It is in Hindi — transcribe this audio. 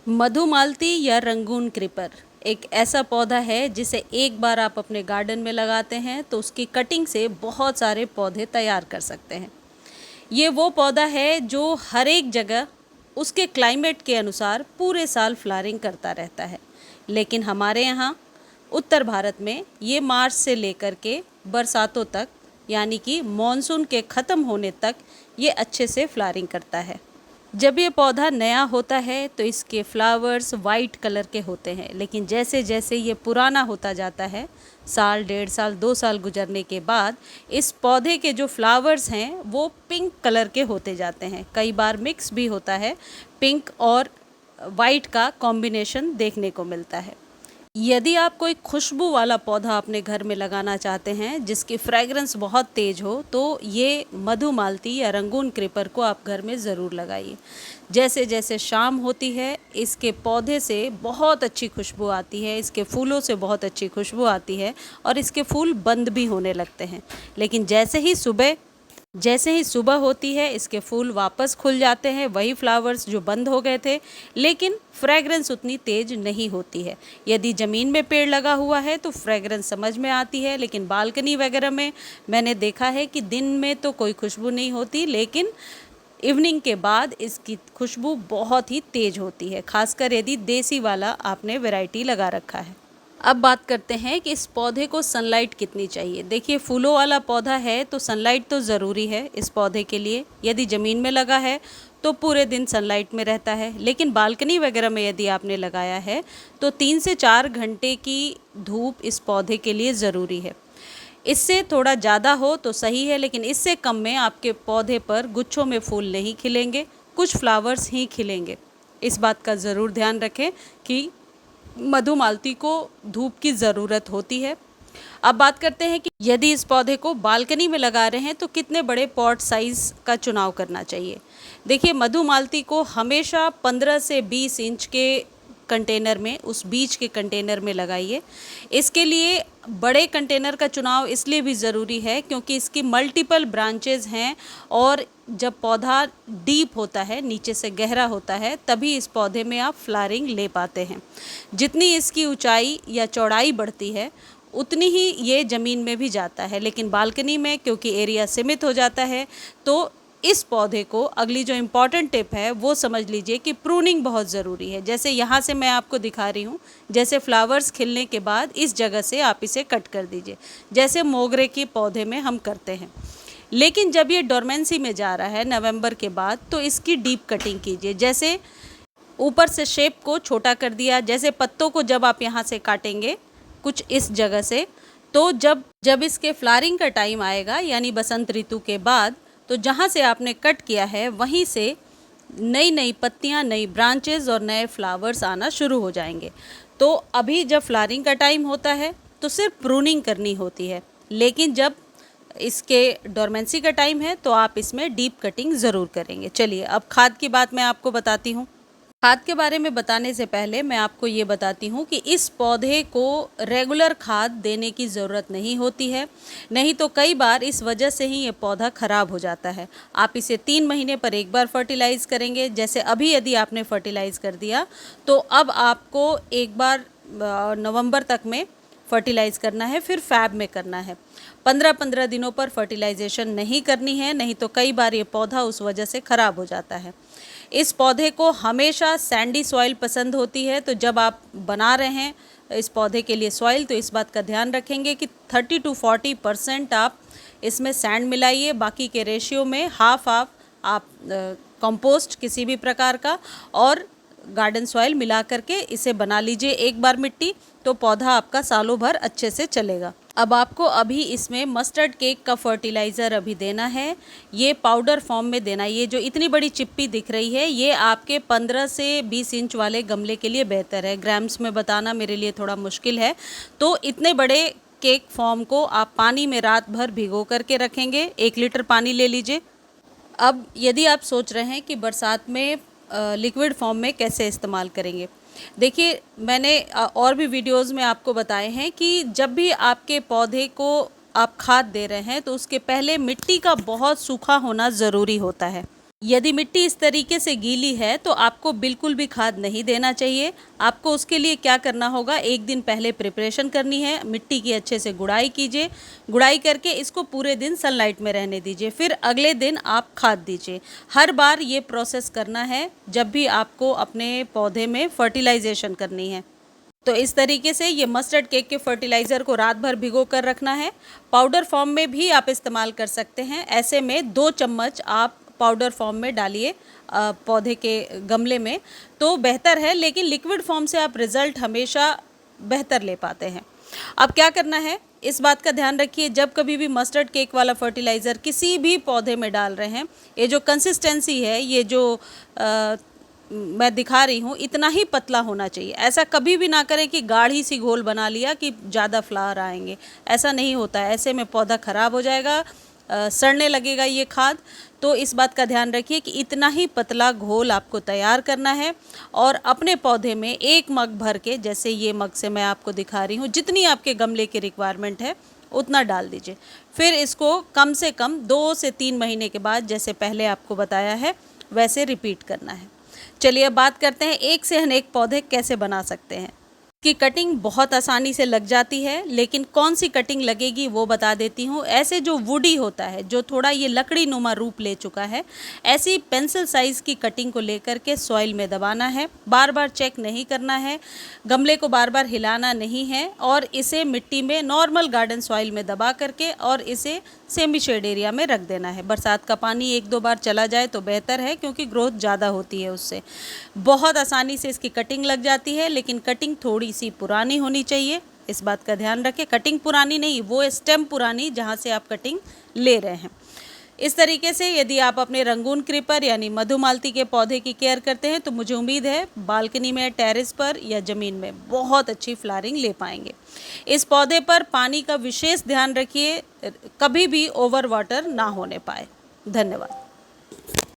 मधुमालती या रंगून क्रीपर एक ऐसा पौधा है जिसे एक बार आप अपने गार्डन में लगाते हैं तो उसकी कटिंग से बहुत सारे पौधे तैयार कर सकते हैं। ये वो पौधा है जो हर एक जगह उसके क्लाइमेट के अनुसार पूरे साल फ्लावरिंग करता रहता है, लेकिन हमारे यहाँ उत्तर भारत में ये मार्च से लेकर के बरसातों तक यानी कि मॉनसून के ख़त्म होने तक ये अच्छे से फ्लावरिंग करता है। जब ये पौधा नया होता है तो इसके फ्लावर्स वाइट कलर के होते हैं, लेकिन जैसे जैसे ये पुराना होता जाता है, साल, 1.5 साल, 2 साल गुजरने के बाद इस पौधे के जो फ्लावर्स हैं वो पिंक कलर के होते जाते हैं। कई बार मिक्स भी होता है, पिंक और वाइट का कॉम्बिनेशन देखने को मिलता है। यदि आप कोई खुशबू वाला पौधा अपने घर में लगाना चाहते हैं जिसकी फ्रेगरेंस बहुत तेज़ हो, तो ये मधुमालती या रंगून क्रीपर को आप घर में ज़रूर लगाइए। जैसे जैसे शाम होती है इसके पौधे से बहुत अच्छी खुशबू आती है, इसके फूलों से बहुत अच्छी खुशबू आती है और इसके फूल बंद भी होने लगते हैं। लेकिन जैसे ही सुबह होती है इसके फूल वापस खुल जाते हैं, वही फ्लावर्स जो बंद हो गए थे, लेकिन फ्रेगरेंस उतनी तेज़ नहीं होती है। यदि ज़मीन में पेड़ लगा हुआ है तो फ्रेगरेंस समझ में आती है, लेकिन बालकनी वगैरह में मैंने देखा है कि दिन में तो कोई खुशबू नहीं होती, लेकिन इवनिंग के बाद इसकी खुशबू बहुत ही तेज़ होती है, खासकर यदि देसी वाला आपने वैरायटी लगा रखा है। अब बात करते हैं कि इस पौधे को सनलाइट कितनी चाहिए। देखिए, फूलों वाला पौधा है तो सनलाइट तो ज़रूरी है इस पौधे के लिए। यदि ज़मीन में लगा है तो पूरे दिन सनलाइट में रहता है, लेकिन बालकनी वगैरह में यदि आपने लगाया है तो 3 से 4 घंटे की धूप इस पौधे के लिए ज़रूरी है। इससे थोड़ा ज़्यादा हो तो सही है, लेकिन इससे कम में आपके पौधे पर गुच्छों में फूल नहीं खिलेंगे, कुछ फ्लावर्स ही खिलेंगे। इस बात का ज़रूर ध्यान रखें कि मधुमालती को धूप की ज़रूरत होती है। अब बात करते हैं कि यदि इस पौधे को बालकनी में लगा रहे हैं तो कितने बड़े पॉट साइज़ का चुनाव करना चाहिए। देखिए, मधुमालती को हमेशा 15 से 20 इंच के कंटेनर में, उस बीच के कंटेनर में लगाइए। इसके लिए बड़े कंटेनर का चुनाव इसलिए भी ज़रूरी है क्योंकि इसकी मल्टीपल ब्रांचेज़ हैं और जब पौधा डीप होता है, नीचे से गहरा होता है, तभी इस पौधे में आप फ्लावरिंग ले पाते हैं। जितनी इसकी ऊंचाई या चौड़ाई बढ़ती है उतनी ही ये ज़मीन में भी जाता है, लेकिन बालकनी में क्योंकि एरिया सीमित हो जाता है तो इस पौधे को अगली जो इम्पॉर्टेंट टिप है वो समझ लीजिए कि प्रूनिंग बहुत ज़रूरी है। जैसे यहाँ से मैं आपको दिखा रही हूँ, जैसे फ्लावर्स खिलने के बाद इस जगह से आप इसे कट कर दीजिए, जैसे मोगरे के पौधे में हम करते हैं। लेकिन जब ये डोरमेंसी में जा रहा है नवंबर के बाद, तो इसकी डीप कटिंग कीजिए। जैसे ऊपर से शेप को छोटा कर दिया, जैसे पत्तों को जब आप यहाँ से काटेंगे कुछ इस जगह से, तो जब इसके फ्लावरिंग का टाइम आएगा यानी बसंत ऋतु के बाद, तो जहाँ से आपने कट किया है वहीं से नई नई पत्तियाँ, नई ब्रांचेस और नए फ्लावर्स आना शुरू हो जाएंगे। तो अभी जब फ्लावरिंग का टाइम होता है तो सिर्फ प्रूनिंग करनी होती है, लेकिन जब इसके डोरमेंसी का टाइम है तो आप इसमें डीप कटिंग ज़रूर करेंगे। चलिए, अब खाद की बात मैं आपको बताती हूँ। खाद के बारे में बताने से पहले मैं आपको ये बताती हूँ कि इस पौधे को रेगुलर खाद देने की ज़रूरत नहीं होती है, नहीं तो कई बार इस वजह से ही ये पौधा ख़राब हो जाता है। आप इसे 3 महीने पर एक बार फर्टिलाइज़ करेंगे। जैसे अभी यदि आपने फर्टिलाइज़ कर दिया तो अब आपको एक बार नवंबर तक में फर्टिलाइज़ करना है, फिर फैब में करना है। 15-15 दिनों पर फर्टिलाइजेशन नहीं करनी है, नहीं तो कई बार ये पौधा उस वजह से ख़राब हो जाता है। इस पौधे को हमेशा सैंडी सॉइल पसंद होती है, तो जब आप बना रहे हैं इस पौधे के लिए सॉइल, तो इस बात का ध्यान रखेंगे कि 30 to 40% आप इसमें सैंड मिलाइए, बाकी के रेशियो में हाफ आप कंपोस्ट किसी भी प्रकार का और गार्डन सॉइल मिला करके इसे बना लीजिए एक बार मिट्टी, तो पौधा आपका सालों भर अच्छे से चलेगा। अब आपको अभी इसमें मस्टर्ड केक का फर्टिलाइज़र अभी देना है, ये पाउडर फॉर्म में देना है। ये जो इतनी बड़ी चिप्पी दिख रही है ये आपके 15 से 20 इंच वाले गमले के लिए बेहतर है। ग्राम्स में बताना मेरे लिए थोड़ा मुश्किल है, तो इतने बड़े केक फॉर्म को आप पानी में रात भर भिगो करके रखेंगे। 1 लीटर पानी ले लीजिए। अब यदि आप सोच रहे हैं कि बरसात में लिक्विड फॉर्म में कैसे इस्तेमाल करेंगे, देखिए, मैंने और भी वीडियोस में आपको बताए हैं कि जब भी आपके पौधे को आप खाद दे रहे हैं तो उसके पहले मिट्टी का बहुत सूखा होना ज़रूरी होता है। यदि मिट्टी इस तरीके से गीली है तो आपको बिल्कुल भी खाद नहीं देना चाहिए। आपको उसके लिए क्या करना होगा, एक दिन पहले प्रिपरेशन करनी है, मिट्टी की अच्छे से गुड़ाई कीजिए। गुड़ाई करके इसको पूरे दिन सनलाइट में रहने दीजिए, फिर अगले दिन आप खाद दीजिए। हर बार ये प्रोसेस करना है जब भी आपको अपने पौधे में फर्टिलाइजेशन करनी है। तो इस तरीके से ये मस्टर्ड केक के फर्टिलाइज़र को रात भर भिगो कर रखना है। पाउडर फॉर्म में भी आप इस्तेमाल कर सकते हैं। ऐसे में 2 चम्मच आप पाउडर फॉर्म में डालिए पौधे के गमले में तो बेहतर है, लेकिन लिक्विड फॉर्म से आप रिज़ल्ट हमेशा बेहतर ले पाते हैं। अब क्या करना है, इस बात का ध्यान रखिए, जब कभी भी मस्टर्ड केक वाला फर्टिलाइज़र किसी भी पौधे में डाल रहे हैं, ये जो कंसिस्टेंसी है, ये जो मैं दिखा रही हूँ, इतना ही पतला होना चाहिए। ऐसा कभी भी ना करें कि गाढ़ी सी घोल बना लिया कि ज़्यादा फ्लावर आएंगे, ऐसा नहीं होता है। ऐसे में पौधा ख़राब हो जाएगा, सड़ने लगेगा ये खाद। तो इस बात का ध्यान रखिए कि इतना ही पतला घोल आपको तैयार करना है और अपने पौधे में 1 मग भर के, जैसे ये मग से मैं आपको दिखा रही हूँ, जितनी आपके गमले की रिक्वायरमेंट है उतना डाल दीजिए। फिर इसको कम से कम 2 से 3 महीने के बाद, जैसे पहले आपको बताया है, वैसे रिपीट करना है। चलिए अब बात करते हैं एक से अनेक पौधे कैसे बना सकते हैं। की कटिंग बहुत आसानी से लग जाती है, लेकिन कौन सी कटिंग लगेगी वो बता देती हूँ। ऐसे जो वुडी होता है, जो थोड़ा ये लकड़ी नुमा रूप ले चुका है, ऐसी पेंसिल साइज़ की कटिंग को लेकर के सॉइल में दबाना है। बार बार चेक नहीं करना है, गमले को बार बार हिलाना नहीं है, और इसे मिट्टी में नॉर्मल गार्डन सॉइल में दबा करके और इसे सेमी शेड एरिया में रख देना है। बरसात का पानी 1-2 बार चला जाए तो बेहतर है, क्योंकि ग्रोथ ज़्यादा होती है उससे। बहुत आसानी से इसकी कटिंग लग जाती है, लेकिन कटिंग थोड़ी सी पुरानी होनी चाहिए, इस बात का ध्यान रखें। कटिंग पुरानी नहीं, वो स्टेम पुरानी जहाँ से आप कटिंग ले रहे हैं। इस तरीके से यदि आप अपने रंगून क्रीपर यानी मधुमालती के पौधे की केयर करते हैं तो मुझे उम्मीद है बालकनी में, टेरेस पर या ज़मीन में बहुत अच्छी फ्लावरिंग ले पाएंगे। इस पौधे पर पानी का विशेष ध्यान रखिए, कभी भी ओवर वाटर ना होने पाए। धन्यवाद।